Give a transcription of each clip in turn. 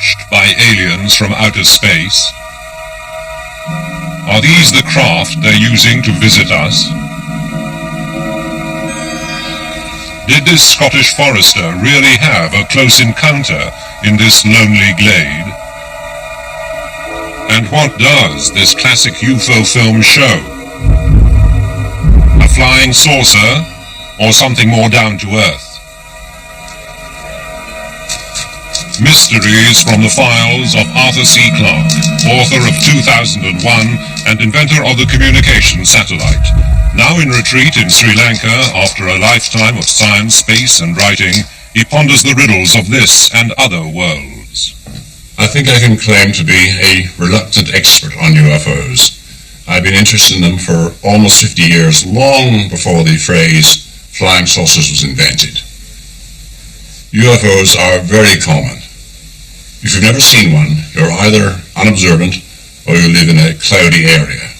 watched by aliens from outer space? Are these the craft they're using to visit us? Did this Scottish forester really have a close encounter in this lonely glade? And what does this classic UFO film show? A flying saucer, or something more down to earth? Mysteries from the Files of Arthur C. Clarke, author of 2001 and inventor of the communication satellite. Now in retreat in Sri Lanka after a lifetime of science, space and writing, he ponders the riddles of this and other worlds. I think I can claim to be a reluctant expert on UFOs. I've been interested in them for almost 50 years, long before the phrase flying saucers was invented. UFOs are very common. If you've never seen one, you're either unobservant or you live in a cloudy area.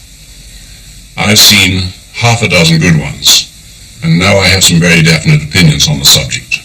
I've seen half a dozen good ones, and now I have some very definite opinions on the subject.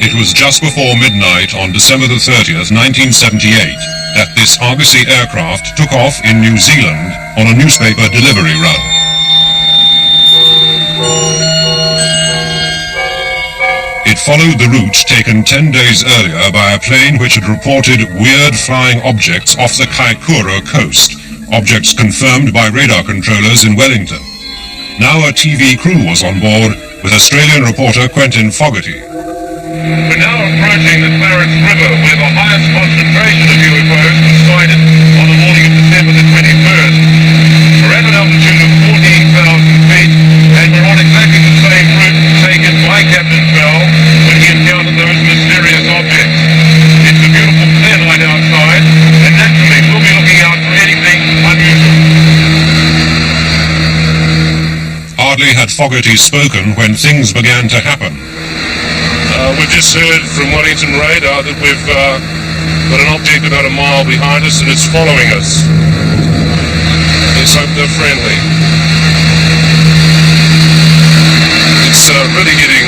It was just before midnight on December the 30th, 1978, that this Argosy aircraft took off in New Zealand on a newspaper delivery run. It followed the route taken 10 days earlier by a plane which had reported weird flying objects off the Kaikoura coast, objects confirmed by radar controllers in Wellington. Now a TV crew was on board with Australian reporter Quentin Fogarty. We're now approaching the Clarence River, where the highest concentration of UFOs was sighted on the morning of December the 21st. We're at an altitude of 14,000 feet, and we're on exactly the same route taken by Captain Bell when he encountered those mysterious objects. It's a beautiful clear night outside, and naturally we'll be looking out for anything unusual. Hardly had Fogarty spoken when things began to happen. We've just heard from Wellington radar that we've got an object about a mile behind us and it's following us. Let's hope they're friendly. It's really getting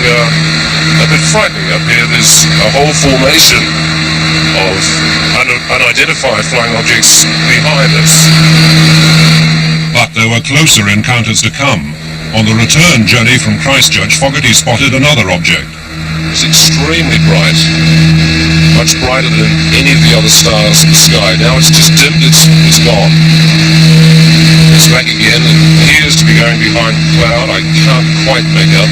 a bit frightening up here. There's a whole formation of unidentified flying objects behind us. But there were closer encounters to come. On the return journey from Christchurch, Fogarty spotted another object. It's extremely bright, much brighter than any of the other stars in the sky. Now it's just dimmed, it's gone. It's back again and appears to be going behind cloud. I can't quite make out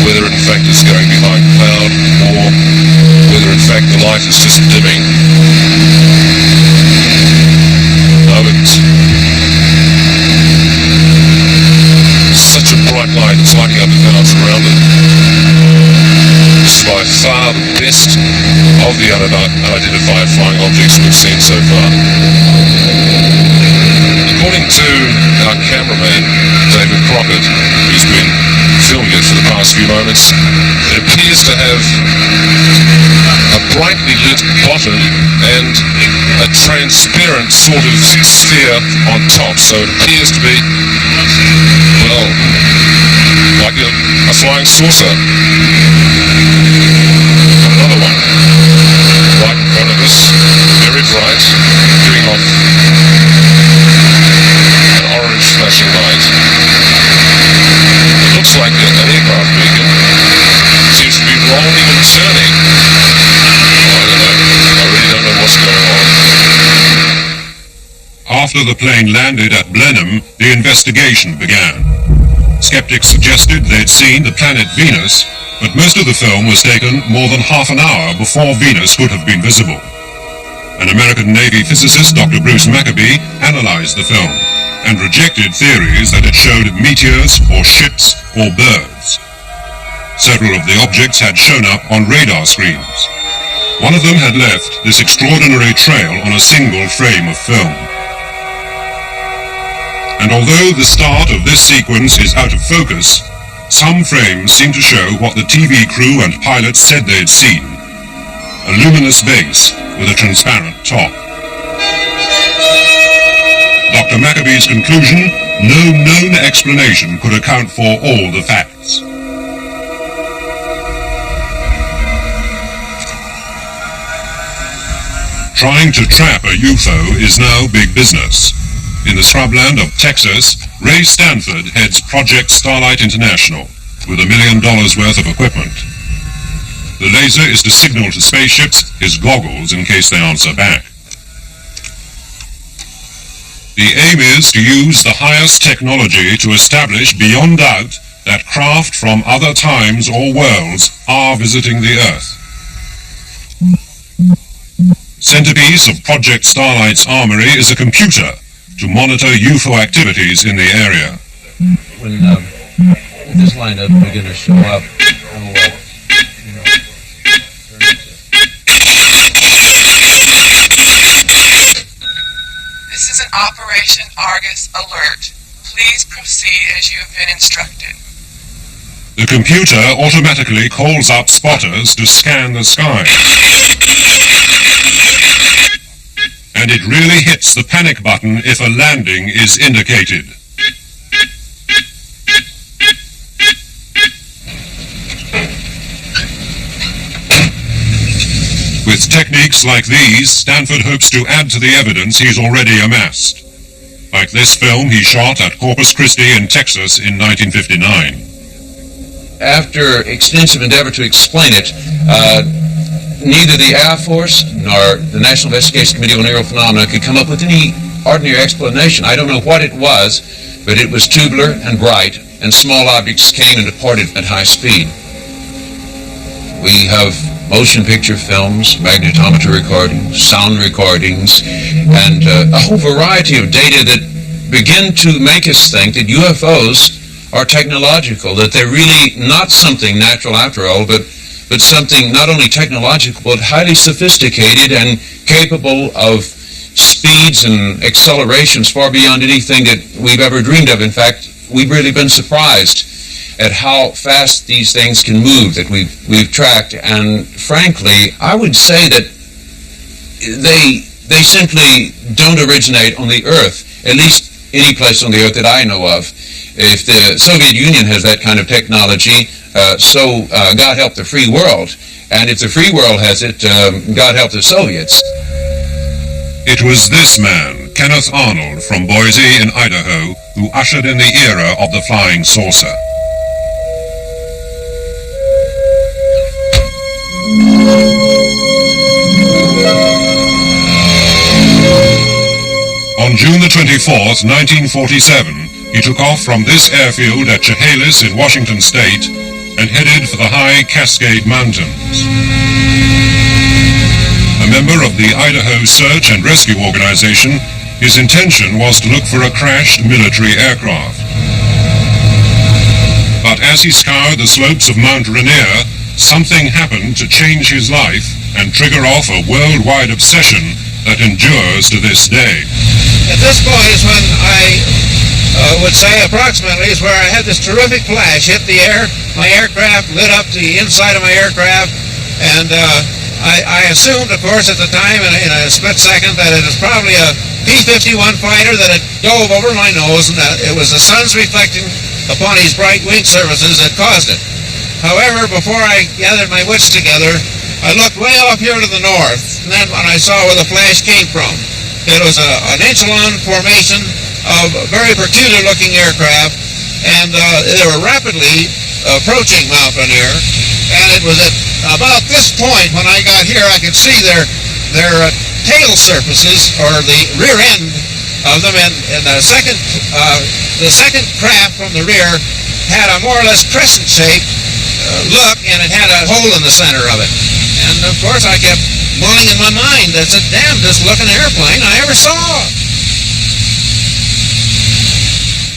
whether in fact it's going behind cloud or whether in fact the light is just dimming. No, it's such a bright light, it's lighting up the clouds around it. It's by far the best of the unidentified flying objects we've seen so far. According to our cameraman, David Crockett, who's been filming it for the past few moments, it appears to have a brightly lit bottom and a transparent sort of sphere on top, so it appears to be, well, like a flying saucer. Another one, right in front of us, very bright, giving off an orange flashing light. It looks like an aircraft beacon. It seems to be rolling and turning. I really don't know what's going on. After the plane landed at Blenheim, the investigation began. Skeptics suggested they'd seen the planet Venus, but most of the film was taken more than half an hour before Venus could have been visible. An American Navy physicist, Dr. Bruce Maccabee, analyzed the film and rejected theories that it showed meteors or ships or birds. Several of the objects had shown up on radar screens. One of them had left this extraordinary trail on a single frame of film. And although the start of this sequence is out of focus, some frames seem to show what the TV crew and pilots said they'd seen. A luminous base with a transparent top. Dr. Maccabee's conclusion, no known explanation could account for all the facts. Trying to trap a UFO is now big business. In the scrubland of Texas, Ray Stanford heads Project Starlight International with $1 million worth of equipment. The laser is to signal to spaceships his goggles in case they answer back. The aim is to use the highest technology to establish beyond doubt that craft from other times or worlds are visiting the Earth. Centerpiece of Project Starlight's armory is a computer to monitor UFO activities in the area. When this lineup begin to show up, This is an Operation Argus alert. Please proceed as you have been instructed. The computer automatically calls up spotters to scan the sky. And it really hits the panic button if a landing is indicated. With techniques like these, Stanford hopes to add to the evidence he's already amassed. Like this film he shot at Corpus Christi in Texas in 1959. after extensive endeavor to explain it, neither the Air Force nor the National Investigation Committee on Aerial Phenomena could come up with any ordinary explanation. I don't know what it was, but it was tubular and bright, and small objects came and departed at high speed. We have motion picture films, magnetometer recordings, sound recordings, and a whole variety of data that begin to make us think that UFOs are technological, that they're really not something natural after all, but something not only technological, but highly sophisticated and capable of speeds and accelerations far beyond anything that we've ever dreamed of. In fact, we've really been surprised at how fast these things can move that we've tracked. And frankly, I would say that they simply don't originate on the Earth, at least any place on the Earth that I know of. If the Soviet Union has that kind of technology, so God help the free world. And if the free world has it, God help the Soviets. It was this man, Kenneth Arnold from Boise in Idaho, who ushered in the era of the flying saucer. On June the 24th, 1947, he took off from this airfield at Chehalis in Washington State and headed for the high Cascade Mountains. A member of the Idaho Search and Rescue Organization, his intention was to look for a crashed military aircraft. But as he scoured the slopes of Mount Rainier, something happened to change his life and trigger off a worldwide obsession that endures to this day. At this point is when I would say approximately is where I had this terrific flash hit the air. My aircraft lit up the inside of my aircraft, and I assumed, of course, at the time in a split second that it was probably a P-51 fighter that had dove over my nose, and it was the sun's reflecting upon his bright wing surfaces that caused it. However, before I gathered my wits together, I looked way off here to the north, and then when I saw where the flash came from, it was an echelon formation of very peculiar-looking aircraft, and they were rapidly approaching Mount Rainier. And it was at about this point when I got here, I could see their tail surfaces, or the rear end of them, and the second craft from the rear had a more or less crescent-shaped look, and it had a hole in the center of it. And of course, I kept mulling in my mind, that's the damnedest looking airplane I ever saw.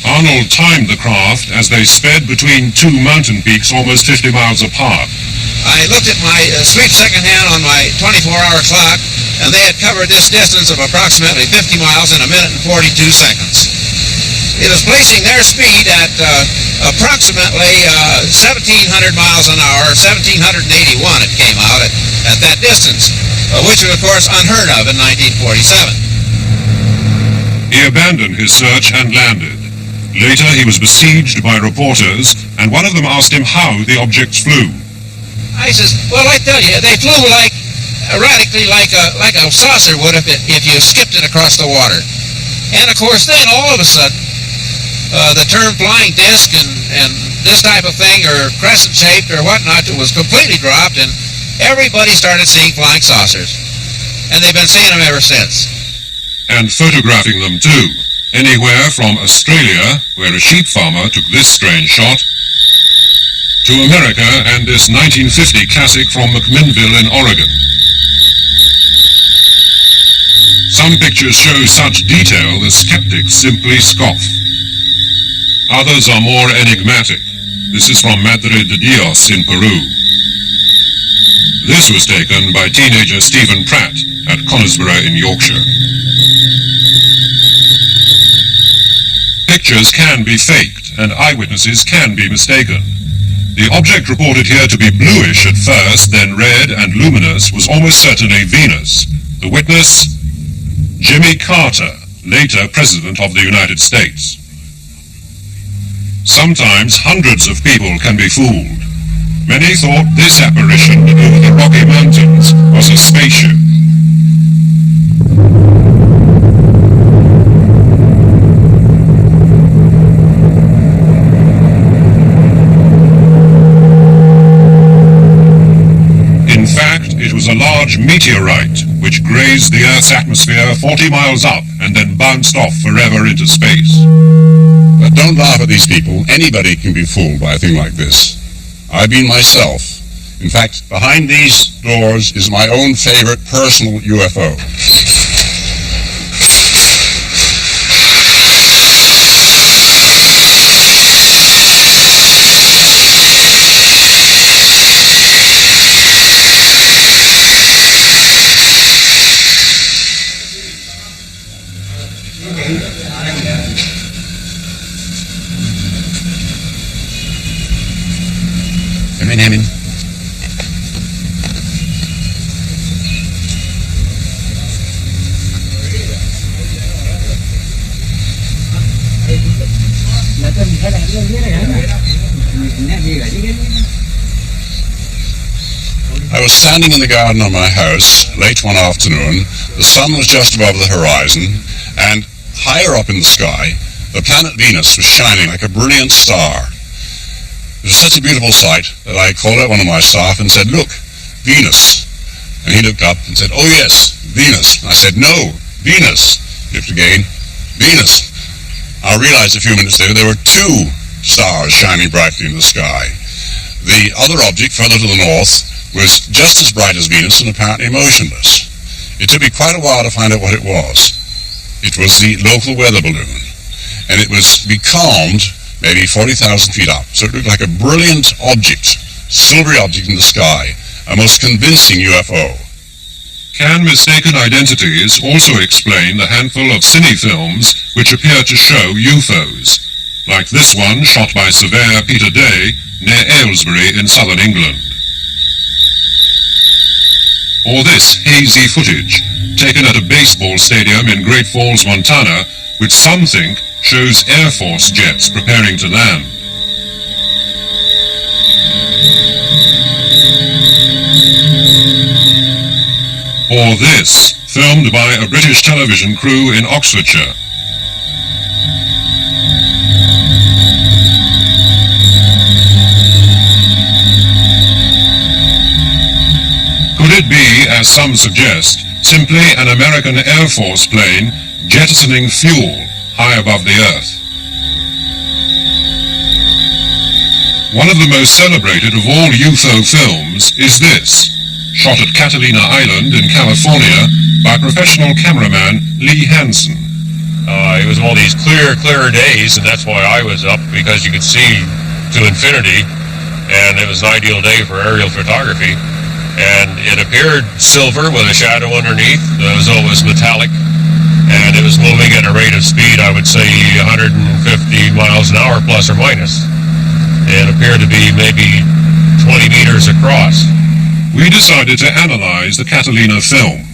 Arnold timed the craft as they sped between two mountain peaks almost 50 miles apart. I looked at my sweep second hand on my 24-hour clock, and they had covered this distance of approximately 50 miles in 1 minute and 42 seconds. It was placing their speed at approximately 1,700 miles an hour, 1,781 it came out at that distance, which was, of course, unheard of in 1947. He abandoned his search and landed. Later, he was besieged by reporters, and one of them asked him how the objects flew. I says, well, I tell you, they flew erratically like a saucer would if you skipped it across the water. And, of course, then all of a sudden, the term flying disc and this type of thing, or crescent-shaped or whatnot, was completely dropped, and everybody started seeing flying saucers. And they've been seeing them ever since. And photographing them too. Anywhere from Australia, where a sheep farmer took this strange shot, to America and this 1950 classic from McMinnville in Oregon. Some pictures show such detail that skeptics simply scoff. Others are more enigmatic. This is from Madre de Dios in Peru. This was taken by teenager Stephen Pratt at Conisborough in Yorkshire. Pictures can be faked, and eyewitnesses can be mistaken. The object reported here to be bluish at first, then red and luminous, was almost certainly Venus. The witness, Jimmy Carter, later President of the United States. Sometimes hundreds of people can be fooled. Many thought this apparition over the Rocky Mountains was a spaceship. In fact, it was a large meteorite which grazed the Earth's atmosphere 40 miles up and then bounced off forever into space. But don't laugh at these people. Anybody can be fooled by a thing like this. I've been myself. In fact, behind these doors is my own favorite personal UFO. Amen. I was standing in the garden of my house late one afternoon. The sun was just above the horizon, and higher up in the sky, the planet Venus was shining like a brilliant star. It was such a beautiful sight that I called out one of my staff and said, "Look, Venus." And he looked up and said, "Oh yes, Venus." I said, "No, Venus." He looked again, "Venus." I realized a few minutes later there were two stars shining brightly in the sky. The other object further to the north was just as bright as Venus and apparently motionless. It took me quite a while to find out what it was. It was the local weather balloon, and it was becalmed maybe 40,000 feet up. So it looked like a brilliant object, silvery object in the sky, a most convincing UFO. Can mistaken identities also explain the handful of cine films which appear to show UFOs, like this one shot by surveyor Peter Day near Aylesbury in southern England? Or this hazy footage, taken at a baseball stadium in Great Falls, Montana, which some think shows Air Force jets preparing to land. Or this, filmed by a British television crew in Oxfordshire. Could it be, as some suggest, simply an American Air Force plane jettisoning fuel high above the Earth? One of the most celebrated of all UFO films is this, shot at Catalina Island in California by professional cameraman Lee Hansen. It was one of these clear days, and that's why I was up, because you could see to infinity. and it was an ideal day for aerial photography. And it appeared silver with a shadow underneath. It was always metallic, and it was moving at a rate of speed, I would say 150 miles an hour plus or minus. It appeared to be maybe 20 meters across. We decided to analyze the Catalina film.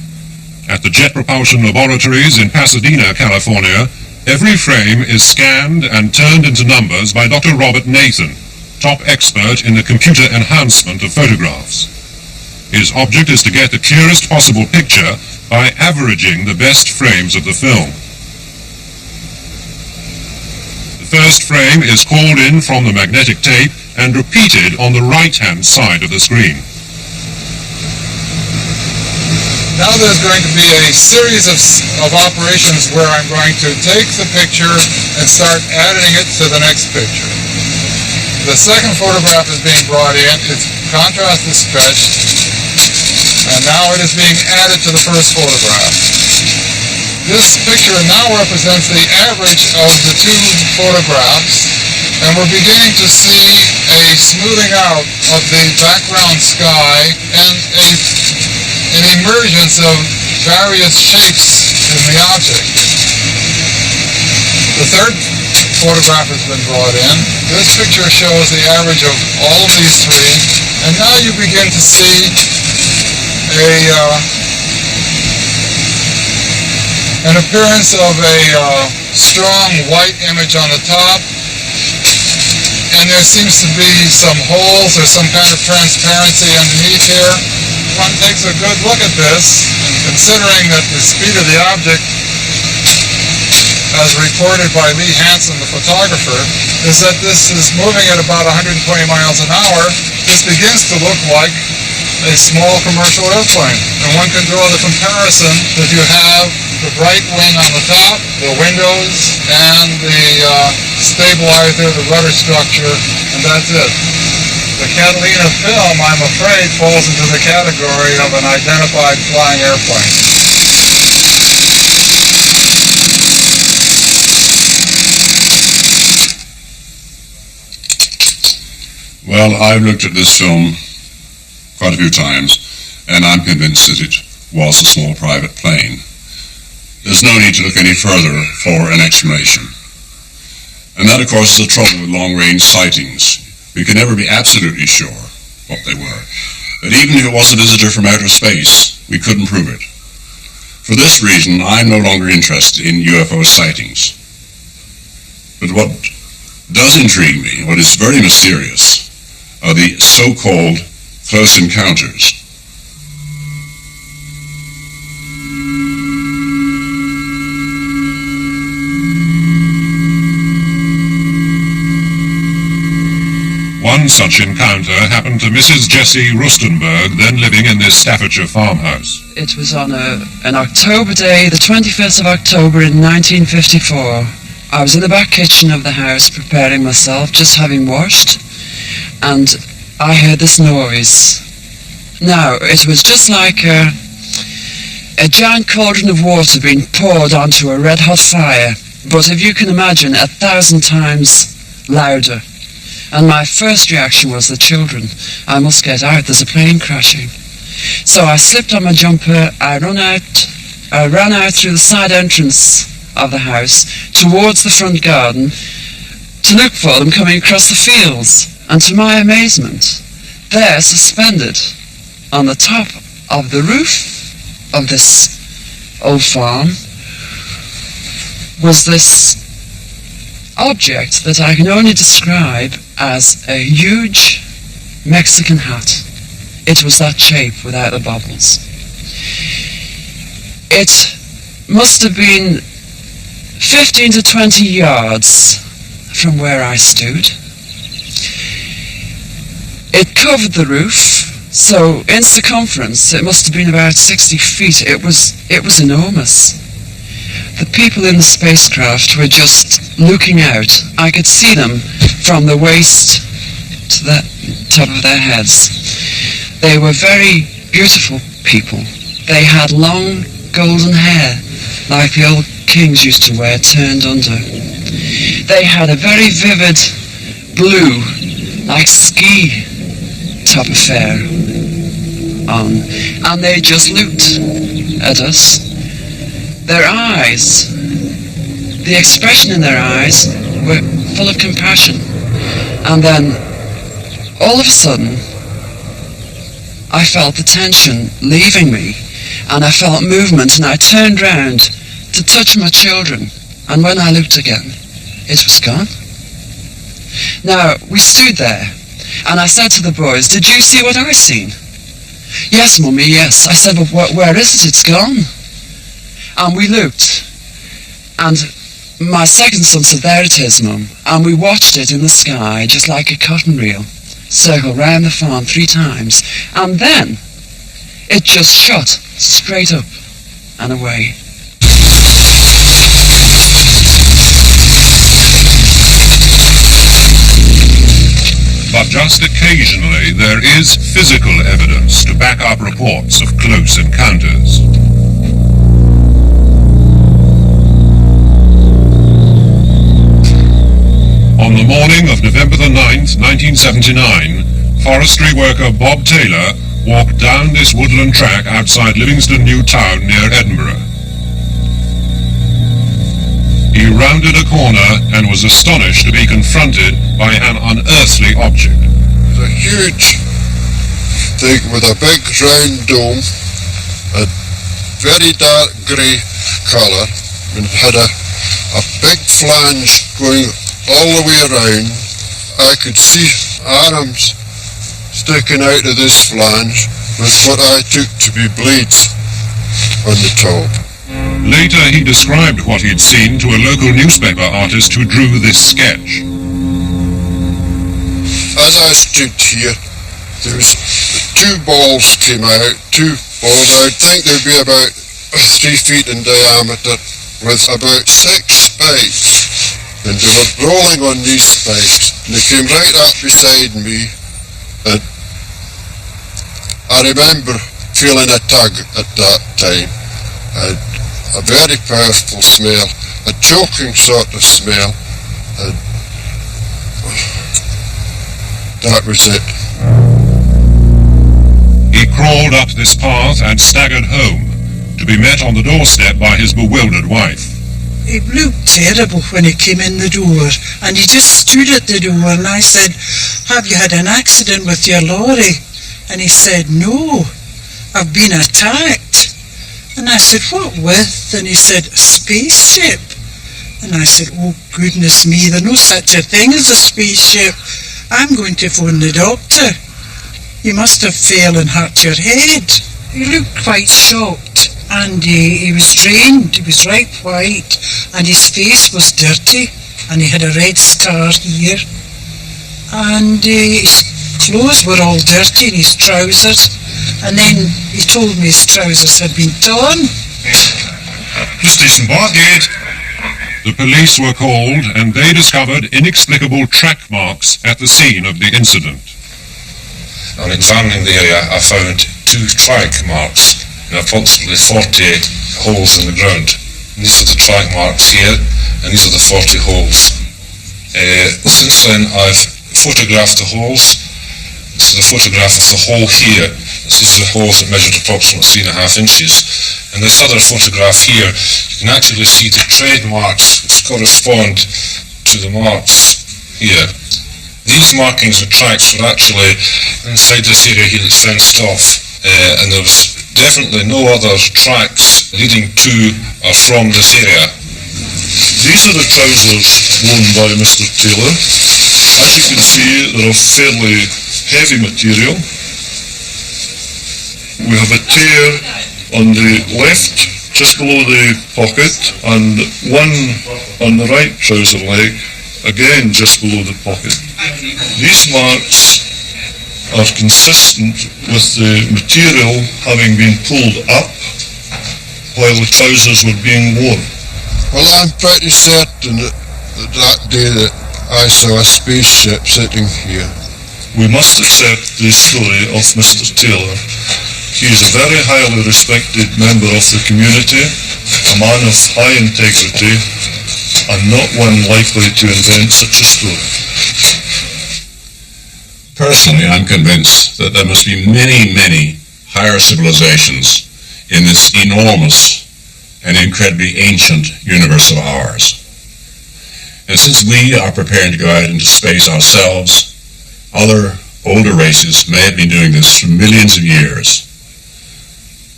At the Jet Propulsion Laboratories in Pasadena, California, every frame is scanned and turned into numbers by Dr. Robert Nathan, top expert in the computer enhancement of photographs. His object is to get the clearest possible picture by averaging the best frames of the film. The first frame is called in from the magnetic tape and repeated on the right-hand side of the screen. Now there's going to be a series of operations where I'm going to take the picture and start adding it to the next picture. The second photograph is being brought in, its contrast is stretched, and now it is being added to the first photograph. This picture now represents the average of the two photographs, and we're beginning to see a smoothing out of the background sky and an emergence of various shapes in the object. The third photograph has been brought in. This picture shows the average of all of these three, and now you begin to see an appearance of a strong white image on the top, and there seems to be some holes or some kind of transparency underneath here. One takes a good look at this, and considering that the speed of the object, as reported by Lee Hansen, the photographer, is that this is moving at about 120 miles an hour, this begins to look like a small commercial airplane. And one can draw the comparison that you have the bright wing on the top, the windows, and the stabilizer, the rudder structure, and that's it. The Catalina film, I'm afraid, falls into the category of an identified flying airplane. Well, I've looked at this film quite a few times, and I'm convinced that it was a small private plane. There's no need to look any further for an explanation. And that, of course, is the trouble with long-range sightings. We can never be absolutely sure what they were. But even if it was a visitor from outer space, we couldn't prove it. For this reason, I'm no longer interested in UFO sightings. But what does intrigue me, what is very mysterious, are the so-called close encounters. One such encounter happened to Mrs. Jessie Rustenberg, then living in this Staffordshire farmhouse. It was on an October day, the 25th of October in 1954. I was in the back kitchen of the house preparing myself, just having washed, and I heard this noise. Now, it was just like a giant cauldron of water being poured onto a red-hot fire, but if you can imagine, 1,000 times louder. And my first reaction was, the children, I must get out, there's a plane crashing. So I slipped on my jumper, I ran out through the side entrance of the house towards the front garden to look for them coming across the fields. And to my amazement, there, suspended on the top of the roof of this old farm, was this object that I can only describe as a huge Mexican hat. It was that shape without the bubbles. It must have been 15 to 20 yards from where I stood. It covered the roof, so in circumference it must have been about 60 feet. It was enormous. The people in the spacecraft were just looking out. I could see them from the waist to the top of their heads. They were very beautiful people. They had long golden hair, like the old kings used to wear, turned under. They had a very vivid blue like ski type affair on, and they just looked at us. Their eyes, the expression in their eyes were full of compassion. And then all of a sudden I felt the tension leaving me, and I felt movement, and I turned round to touch my children, and when I looked again, it was gone. Now, we stood there, and I said to the boys, "Did you see what I seen?" "Yes, Mummy, yes." I said, "But where is it? It's gone." And we looked, and my second son said, "There it is, Mum." And we watched it in the sky, just like a cotton reel, circle round the farm 3 times, and then it just shot straight up and away. But just occasionally there is physical evidence to back up reports of close encounters. On the morning of November the 9th, 1979, forestry worker Bob Taylor walked down this woodland track outside Livingston New Town near Edinburgh. He rounded a corner and was astonished to be confronted by an unearthly object. It was a huge thing with a big round dome, a very dark grey colour, and had a big flange going all the way around. I could see arms sticking out of this flange with what I took to be blades on the top. Later he described what he'd seen to a local newspaper artist who drew this sketch. As I stood here, there was 2 balls came out, 2 balls. I would think they'd be about 3 feet in diameter with about 6 spikes. And they were rolling on these spikes, and they came right up beside me, and I remember feeling a tug at that time. A very powerful smell, a choking sort of smell, and that was it. He crawled up this path and staggered home, to be met on the doorstep by his bewildered wife. It looked terrible when he came in the door, and he just stood at the door, and I said, "Have you had an accident with your lorry?" And he said, "No, I've been attacked." And I said, "What with?" And he said, "A spaceship." And I said, "Oh goodness me, there's no such a thing as a spaceship. I'm going to phone the doctor. You must have fell and hurt your head." He looked quite shocked, and he was drained. He was right white, and his face was dirty, and he had a red scar here, and his clothes were all dirty, and his trousers, and then he told me his trousers had been torn. Station Bargate. The police were called, and they discovered inexplicable track marks at the scene of the incident. On examining the area, I found 2 track marks in approximately 40 holes in the ground. And these are the track marks here, and these are the 40 holes. Since then, I've photographed the holes. This is a photograph of the hole here. This is the holes that measured approximately 3.5 inches. And this other photograph here, you can actually see the tread marks which correspond to the marks here. These markings of tracks were actually inside this area here that's fenced off, and there was definitely no other tracks leading to or from this area. These are the trousers worn by Mr. Taylor. As you can see, they're of fairly heavy material. We have a tear on the left, just below the pocket, and one on the right trouser leg, again just below the pocket. These marks are consistent with the material having been pulled up while the trousers were being worn. Well, I'm pretty certain that day that I saw a spaceship sitting here. We must accept the story of Mr. Taylor. He is a very highly respected member of the community, a man of high integrity, and not one likely to invent such a story. Personally, I'm convinced that there must be many, many higher civilizations in this enormous and incredibly ancient universe of ours. And since we are preparing to go out into space ourselves, other older races may have been doing this for millions of years.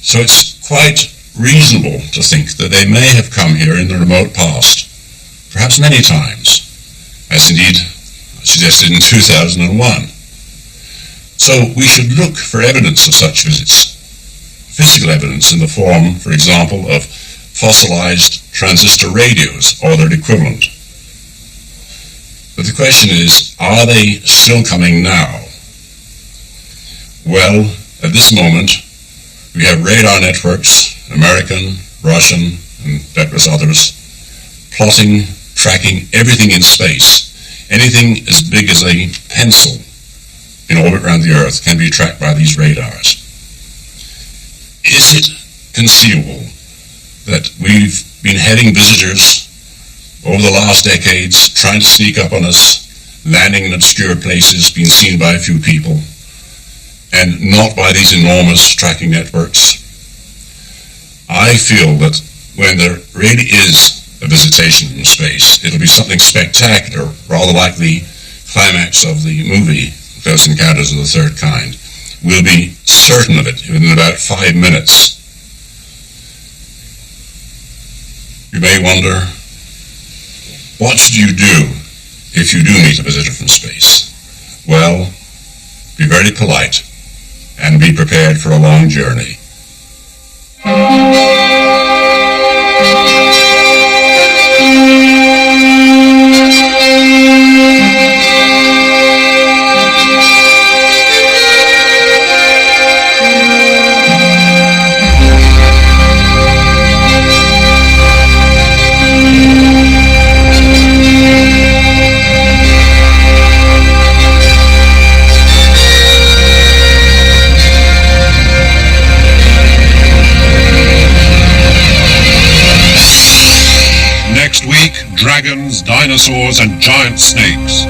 So it's quite reasonable to think that they may have come here in the remote past, perhaps many times, as indeed suggested in 2001. So we should look for evidence of such visits, physical evidence in the form, for example, of fossilized transistor radios or their equivalent. But the question is, are they still coming now? Well, at this moment, we have radar networks, American, Russian, and doubtless others, plotting, tracking everything in space. Anything as big as a pencil in orbit around the Earth can be tracked by these radars. Is it conceivable that we've been having visitors over the last decades trying to sneak up on us, landing in obscure places, being seen by a few people, and not by these enormous tracking networks? I feel that when there really is a visitation from space, it'll be something spectacular, rather like the climax of the movie Close Encounters of the Third Kind. We'll be certain of it within about 5 minutes. You may wonder, what should you do if you do meet a visitor from space? Well, be very polite and be prepared for a long journey. Next week, dragons, dinosaurs, and giant snakes.